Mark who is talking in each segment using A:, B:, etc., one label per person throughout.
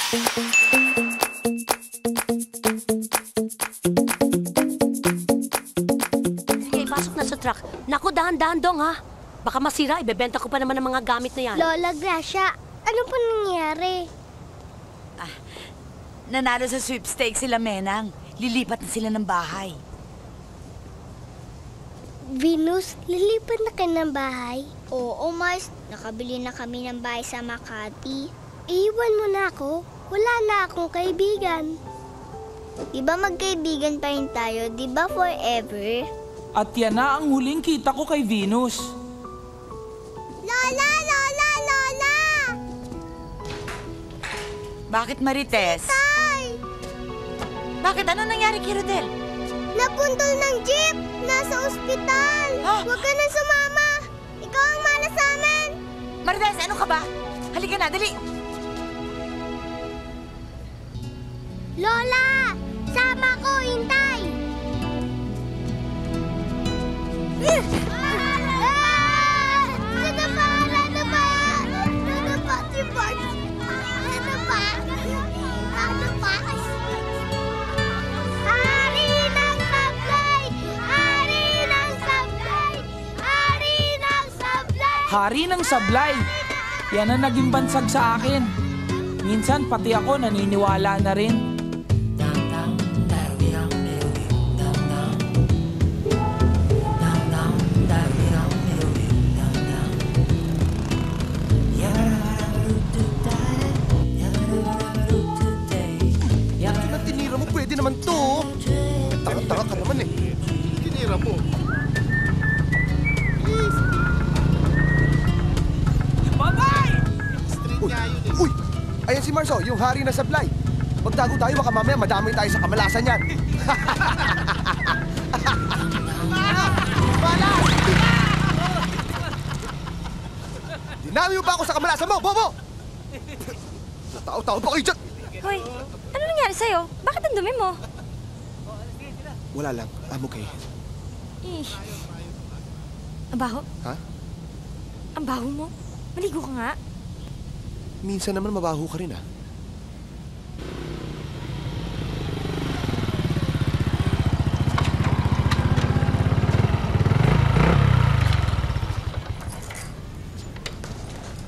A: Sige, pasok na sa truck. Naku, dahan-dahan dong, ha? Baka masira, ibebenta ko pa naman ang mga gamit na yan.
B: Lola Gracia, ano po nangyari?
C: Nanalo sa sweepstakes sila, Menang. Lilipat na sila ng bahay.
B: Venus, lilipat na kayo ng bahay? Oo, Mars. Nakabili na kami ng bahay sa Makati. Iwan mo na ako. Wala na akong kaibigan. Di ba magkaibigan pa rin tayo? Di ba forever?
D: At yan na ang huling kita ko kay Venus.
B: Lola! Lola! Lola!
C: Bakit, Marites?
B: Tay!
C: Bakit? Ano nangyari kay Rodel?
B: Napuntol ng jeep! Nasa ospital! Huwag ka nang sumama! Ikaw ang mana sa amin!
C: Marites, ano ka ba? Halika na, dali!
B: Lola! Sama ko! Hintay! Nadapa! Nadapa! Nadapa si Bart! Nadapa! Nadapa! Hari ng sablay! Hari ng sablay! Hari ng sablay!
D: Hari ng sablay. Yan ang naging bansag sa akin. Minsan pati ako naniniwala na rin.
E: Pwede naman to. Tanga-tanga ka naman eh. Tinira mo. Please.
D: Babay!
E: Uy! Ayan si Marso, yung hari na sablay. Magtago tayo, baka mamaya madamay tayo sa kamalasan yan. Balas! Dinami mo pa ako sa kamalasan mo, Bobo! Tao-tao pa kayo dyan!
F: Hoy, ano nangyari sa'yo? Bakit ang dumi mo?
E: Wala lang, I'm okay.
F: Ang baho?
E: Ha?
F: Ang baho mo? Maligo ka nga.
E: Minsan naman mabaho ka rin, ah.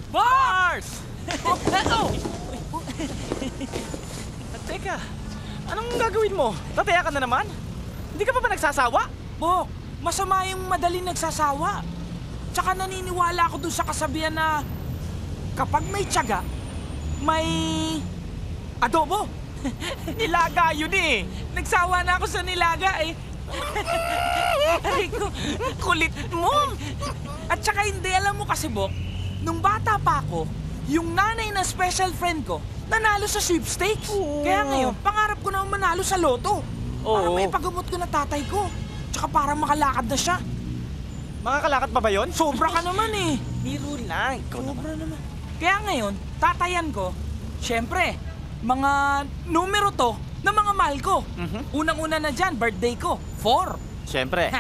D: Bars! Teka, anong gagawin mo? Tataya ka na naman? Hindi ka pa ba nagsasawa? Bok, masama yung madaling nagsasawa. Tsaka naniniwala ako dun sa kasabihan na kapag may tiyaga, may adobo. Nilaga yun eh. Nagsawa na ako sa nilaga eh. Aray ko, kulit mo. At tsaka hindi, alam mo kasi, Bok, nung bata pa ako, yung nanay na special friend ko, nanalo sa sweepstakes. Kaya ngayon, pangarap ko na manalo sa loto. Para may pagamot ko na tatay ko. Tsaka para makalakad na siya.
G: Makakalakad pa ba yun?
D: Sobra ka naman eh.
G: Biro lang.
D: Sobra naman. Kaya ngayon, tatayan ko, syempre, mga numero to na mga mahal ko. Unang-una na dyan, birthday ko, 4.
G: Siyempre.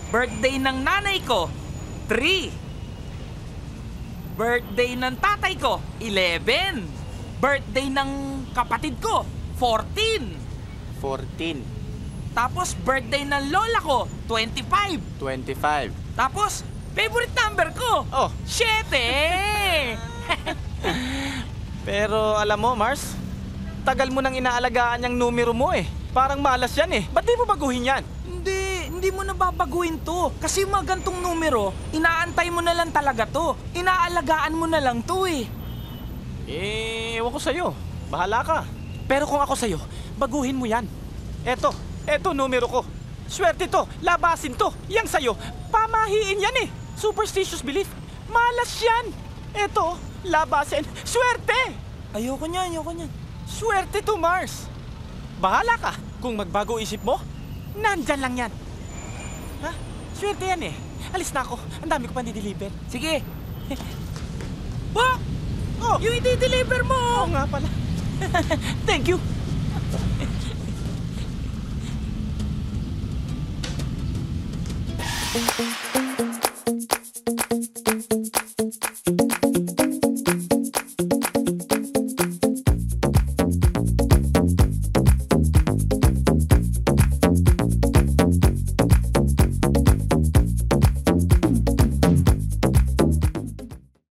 D: Birthday ng nanay ko, 3. Birthday ng tatay ko, 11. Birthday ng kapatid ko, 14.
G: 14.
D: Tapos birthday ng lola ko, 25.
G: 25.
D: Tapos favorite number ko,
G: Oh.
D: 7.
G: Pero alam mo, Mars, tagal mo nang inaalagaan yung numero mo eh. Parang malas yan eh. Ba't di mo baguhin yan?
D: Hindi mo na babaguhin to. Kasi yung mga gantong numero, inaantay mo na lang talaga to. Inaalagaan mo na lang to eh.
G: Ewan ko sa'yo. Bahala ka. Pero kung ako sa'yo, baguhin mo yan. Eto numero ko. Swerte to, labasin to. Yang sa'yo, pamahiin yan eh. Superstitious belief. Malas yan. Eto, labasin. Swerte!
D: Ayoko niyan.
G: Swerte to, Mars. Bahala ka. Kung magbago isip mo, nandyan lang yan. Ha? Swerte yan eh. Alis na ako. Ang dami ko pa di-deliver.
D: Sige. Bok!
G: Oh!
D: Yung i-deliver mo!
G: Oo nga pala.
D: Thank you.
A: Thank you.